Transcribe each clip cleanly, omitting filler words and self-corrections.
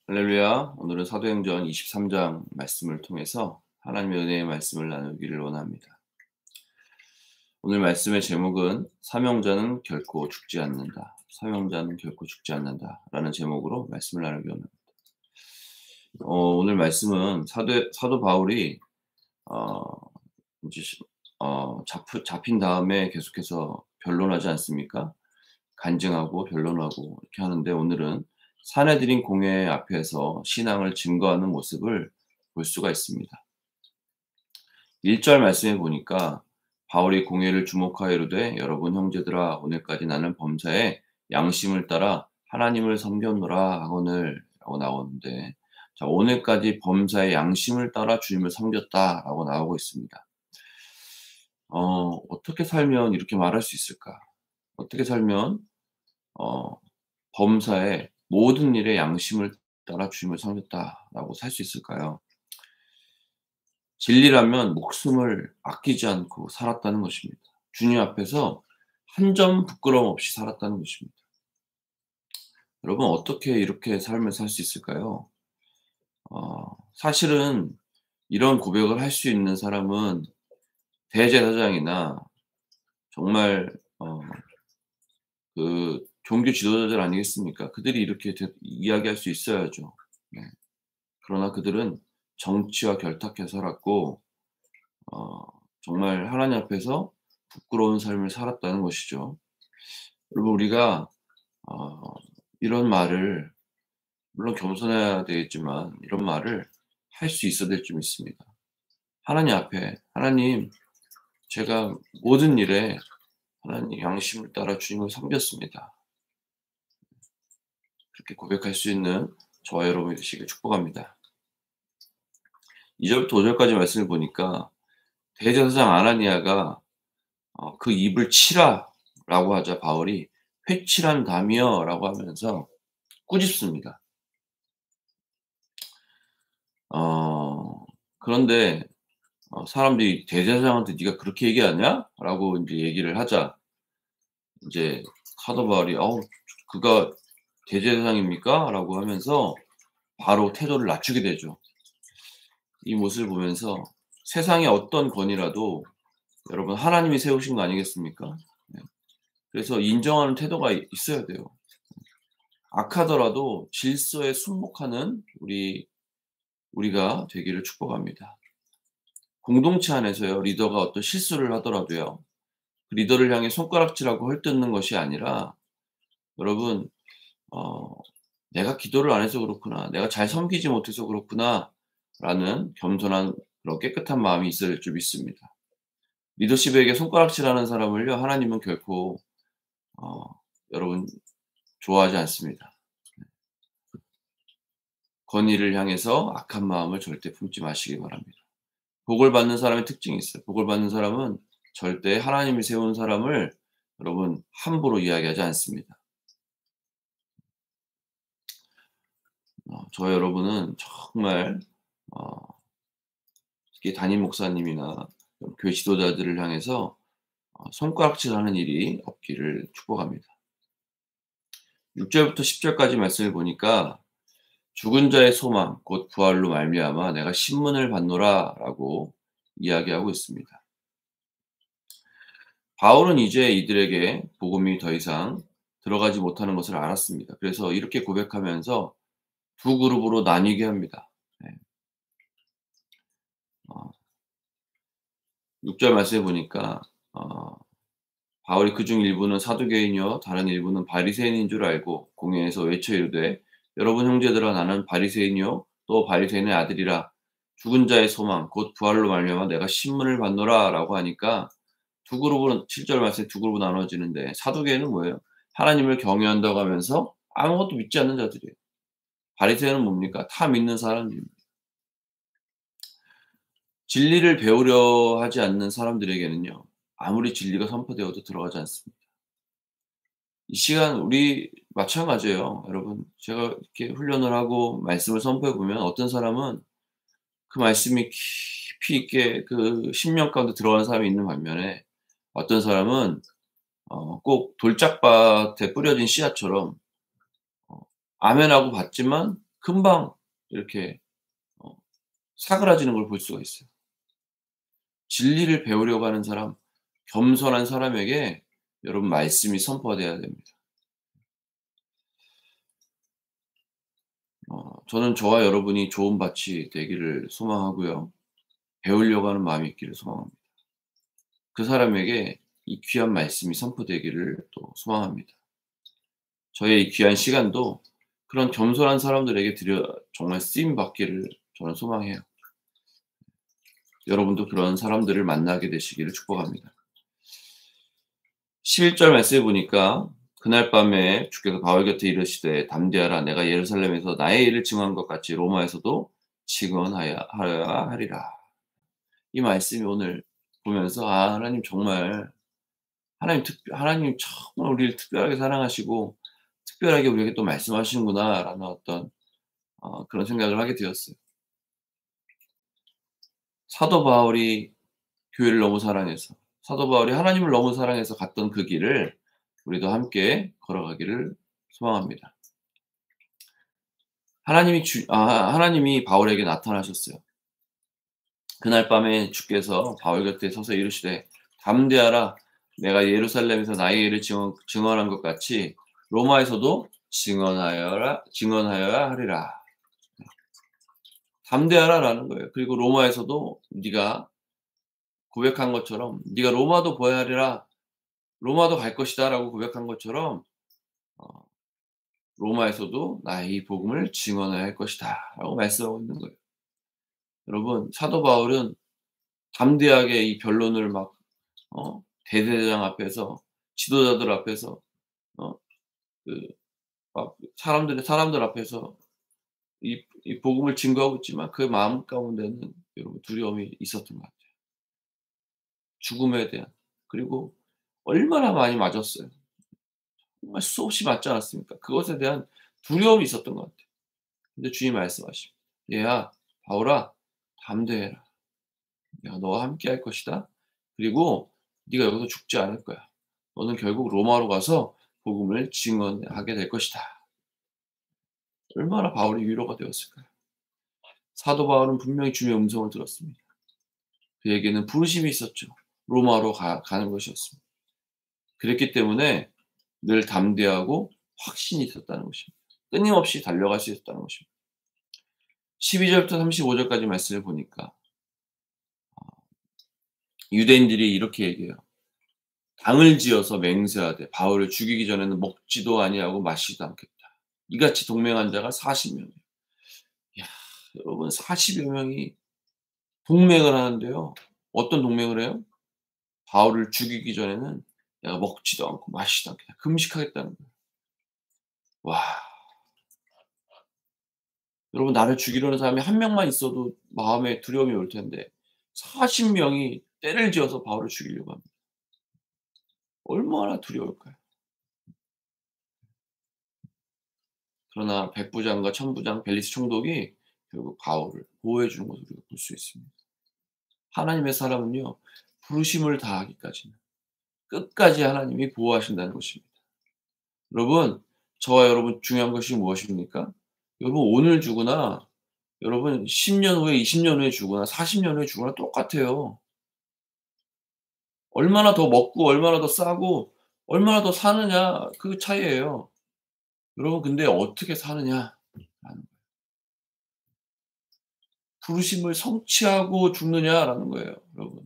할렐루야. 오늘은 사도행전 23장 말씀을 통해서 하나님의 은혜의 말씀을 나누기를 원합니다. 오늘 말씀의 제목은 사명자는 결코 죽지 않는다. 사명자는 결코 죽지 않는다. 라는 제목으로 말씀을 나누기 원합니다. 오늘 말씀은 사도 바울이 어, 이제 잡힌 다음에 계속해서 변론하지 않습니까? 간증하고 변론하고 이렇게 하는데, 오늘은 사내들인 공회 앞에서 신앙을 증거하는 모습을 볼 수가 있습니다. 1절 말씀에 보니까 바울이 공회를 주목하여 이르되 여러분 형제들아 오늘까지 나는 범사에 양심을 따라 하나님을 섬겼노라 하거늘 라고 나오는데, 자, 오늘까지 범사에 양심을 따라 주님을 섬겼다 라고 나오고 있습니다. 어떻게 살면 이렇게 말할 수 있을까? 어떻게 살면 범사에 모든 일에 양심을 따라 주님을 섬겼다라고 살 수 있을까요? 진리라면 목숨을 아끼지 않고 살았다는 것입니다. 주님 앞에서 한 점 부끄러움 없이 살았다는 것입니다. 여러분, 어떻게 이렇게 삶을 살 수 있을까요? 사실은 이런 고백을 할 수 있는 사람은 대제사장이나 정말 그 종교 지도자들 아니겠습니까? 그들이 이렇게 이야기할 수 있어야죠. 네. 그러나 그들은 정치와 결탁해 살았고 어 정말 하나님 앞에서 부끄러운 삶을 살았다는 것이죠. 여러분, 우리가 어 이런 말을, 물론 겸손해야 되겠지만 이런 말을 할 수 있어야 될 줄 믿습니다. 하나님 앞에 "하나님, 제가 모든 일에 하나님 양심을 따라 주님을 섬겼습니다." 그렇게 고백할 수 있는 저와 여러분이 되시길 축복합니다. 2 절부터 5 절까지 말씀을 보니까 대제사장 아나니아가 그 입을 치라라고 하자 바울이 "회칠한 담이여"라고 하면서 꾸짖습니다. 그런데 사람들이 "대제사장한테 네가 그렇게 얘기하냐?"라고 인제 얘기를 하자, 인제 사도 바울이 그가 대제사장입니까?"라고 하면서 바로 태도를 낮추게 되죠. 이 모습을 보면서 세상의 어떤 권위라도 여러분 하나님이 세우신 거 아니겠습니까? 네. 그래서 인정하는 태도가 있어야 돼요. 악하더라도 질서에 순복하는 우리가 되기를 축복합니다. 공동체 안에서요, 리더가 어떤 실수를 하더라도요, 그 리더를 향해 손가락질하고 헐뜯는 것이 아니라, 여러분, 어 '내가 기도를 안 해서 그렇구나. 내가 잘 섬기지 못해서 그렇구나.'라는 겸손한 그런 깨끗한 마음이 있어야 될 줄 믿습니다. 리더십에게 손가락질하는 사람을요, 하나님은 결코 어 여러분 좋아하지 않습니다. 건의를 향해서 악한 마음을 절대 품지 마시기 바랍니다. 복을 받는 사람의 특징이 있어요. 복을 받는 사람은 절대 하나님이 세운 사람을 여러분 함부로 이야기하지 않습니다. 저와 여러분은 정말 어 특히 담임 목사님이나 교회 지도자들을 향해서 손가락질하는 일이 없기를 축복합니다. 6 절부터 10 절까지 말씀을 보니까 "죽은 자의 소망 곧 부활로 말미암아 내가 신문을 받노라"라고 이야기하고 있습니다. 바울은 이제 이들에게 복음이 더 이상 들어가지 못하는 것을 알았습니다. 그래서 이렇게 고백하면서 두 그룹으로 나뉘게 합니다. 네. 어 6절 말씀해 보니까 어 바울이 그중 일부는 사두개인이요 다른 일부는 바리새인인 줄 알고 공회에서 외쳐 이르되 여러분 형제들아 나는 바리새인이요 또 바리새인의 아들이라 죽은 자의 소망 곧 부활로 말미암아 내가 신문을 받노라라고 하니까 두 그룹으로, 7절 말씀에 두 그룹으로 나눠지는데, 사두개인은 뭐예요? 하나님을 경외한다고 하면서 아무것도 믿지 않는 자들이에요. 바리새인은 뭡니까? 다 믿는 사람들입니다. 진리를 배우려 하지 않는 사람들에게는요, 아무리 진리가 선포되어도 들어가지 않습니다. 이 시간 우리 마찬가지예요. 여러분, 제가 이렇게 훈련을 하고 말씀을 선포해 보면 어떤 사람은 그 말씀이 깊이 있게 그 심령 가운데 들어가는 사람이 있는 반면에, 어떤 사람은 꼭 돌짝밭에 뿌려진 씨앗처럼 어 아멘하고 받지만 금방 이렇게 어 사그라지는 걸 볼 수가 있어요. 진리를 배우려고 하는 사람, 겸손한 사람에게 여러분 말씀이 선포돼야 됩니다. 저는 저와 여러분이 좋은 밭이 되기를 소망하고요. 배우려고 하는 마음이 있기를 소망합니다. 그 사람에게 이 귀한 말씀이 선포되기를 또 소망합니다. 저의 이 귀한 시간도 그런 겸손한 사람들에게 드려 정말 쓰임 받기를 저는 소망해요. 여러분도 그런 사람들을 만나게 되시기를 축복합니다. 11절 말씀에 보니까 그날 밤에 주께서 바울 곁에 이르시되 담대하라 내가 예루살렘에서 나의 일을 증언한 것 같이 로마에서도 증언하여야 하리라. 이 말씀이 오늘 보면서 하나님 정말 하나님 정말 우리를 특별하게 사랑하시고 특별하게 우리에게 또 말씀하시는구나라는 어떤 그런 생각을 하게 되었어요. 사도 바울이 교회를 너무 사랑해서 사도 바울이 하나님을 너무 사랑해서 갔던 그 길을 우리도 함께 걸어가기를 소망합니다. 하나님이 바울에게 나타나셨어요. 그날 밤에 주께서 바울 곁에 서서 이르시되 담대하라 내가 예루살렘에서 나의 일을 증언한 것 같이 로마에서도 증언하여야 하리라. 담대하라라는 거예요. 그리고 로마에서도 네가 고백한 것처럼 네가 로마도 보아야 하리라. 로마도 갈 것이다라고 고백한 것처럼 어 로마에서도 나의 이 복음을 증언해야 할 것이다라고 말씀하고 있는 거예요. 여러분 사도 바울은 담대하게 이 변론을 막 대제사장 앞에서 지도자들 앞에서 어 그 막 사람들 앞에서 이 복음을 증거하고 있지만 그 마음 가운데는 여러분 두려움이 있었던 것 같아요. 죽음에 대한. 그리고 얼마나 많이 맞았어요. 정말 수없이 맞지 않았습니까? 그것에 대한 두려움이 있었던 것 같아요. 근데 주님이 말씀하십니다. "얘야 바울아 담대해라. 내가 너와 함께 할 것이다. 그리고 네가 여기서 죽지 않을 거야. 너는 결국 로마로 가서 복음을 증언하게 될 것이다." 얼마나 바울이 위로가 되었을까요? 사도 바울은 분명히 주님의 음성을 들었습니다. 그에게는 부르심이 있었죠. 로마로 가는 것이었습니다. 그랬기 때문에 늘 담대하고 확신이 있었다는 것입니다. 끊임없이 달려갈 수 있었다는 것입니다. 12절부터 35절까지 말씀을 보니까 유대인들이 이렇게 얘기해요. 당을 지어서 맹세하되 바울을 죽이기 전에는 먹지도 아니하고 마시지도 않겠다. 이같이 동맹한 자가 40명이에요. 야, 여러분 40여 명이 동맹을 하는데요. 어떤 동맹을 해요? 바울을 죽이기 전에는 내가 먹지도 않고 마시지도 않겠다. 금식하겠다는 거예요. 와. 여러분 나를 죽이려는 사람이 한 명만 있어도 마음에 두려움이 올 텐데 40 명이 떼를 지어서 바울을 죽이려고 합니다. 얼마나 두려울까요? 그러나 백부장과 천부장 벨리스 총독이 결국 바울을 보호해 주는 것을 우리가 볼 수 있습니다. 하나님의 사람은요. 부르심을 다하기까지는 끝까지 하나님이 보호하신다는 것입니다. 여러분 저와 여러분 중요한 것이 무엇입니까? 여러분 오늘 죽으나 여러분 10년 후에 20년 후에 죽으나 40년 후에 죽으나 똑같아요. 얼마나 더 먹고 얼마나 더 싸고 얼마나 더 사느냐 그 차이예요. 여러분 근데 어떻게 사느냐라는 거예요. 부르심을 성취하고 죽느냐라는 거예요, 여러분.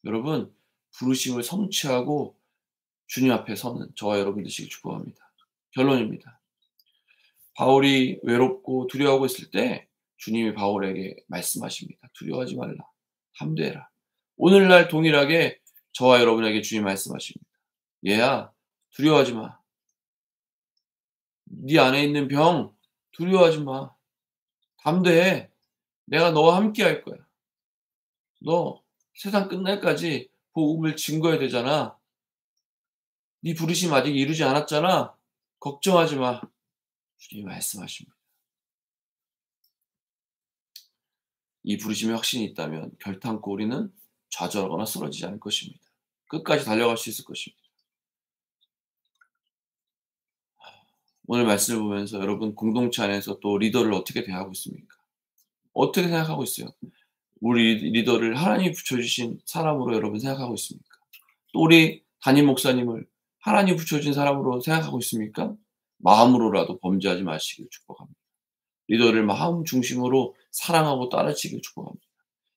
여러분 부르심을 성취하고 주님 앞에 서는 저와 여러분 되시길 축복합니다. 결론입니다. 바울이 외롭고 두려워하고 있을 때 주님이 바울에게 말씀하십니다. 두려워하지 말라. 담대해라. 오늘날 동일하게 저와 여러분에게 주님 말씀하십니다. 얘야 두려워하지 마. 네 안에 있는 병 두려워하지 마. 담대해. 내가 너와 함께 할 거야. 너 세상 끝날까지 복음을 증거해야 되잖아. 네 부르심 아직 이루지 않았잖아. 걱정하지 마. 주님이 말씀하십니다. 이 부르심에 확신이 있다면 결탄코 우리는 좌절하거나 쓰러지지 않을 것입니다. 끝까지 달려갈 수 있을 것입니다. 오늘 말씀을 보면서 여러분 공동체 안에서 또 리더를 어떻게 대하고 있습니까? 어떻게 생각하고 있어요? 우리 리더를 하나님이 붙여주신 사람으로 여러분 생각하고 있습니까? 또 우리 담임 목사님을 하나님이 붙여준 사람으로 생각하고 있습니까? 마음으로라도 범죄하지 마시길 축복합니다. 리더를 마음 중심으로 사랑하고 따르시길 축복합니다.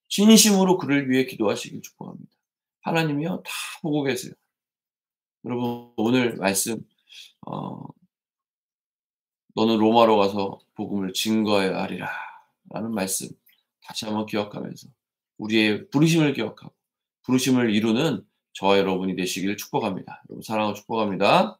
진심으로 그를 위해 기도하시길 축복합니다. 하나님이요 다 보고 계세요. 여러분 오늘 말씀 어 "너는 로마로 가서 복음을 증거해야 하리라." 라는 말씀 다시 한번 기억하면서 우리의 부르심을 기억하고 부르심을 이루는 저와 여러분이 되시기를 축복합니다. 여러분 사랑하고 축복합니다.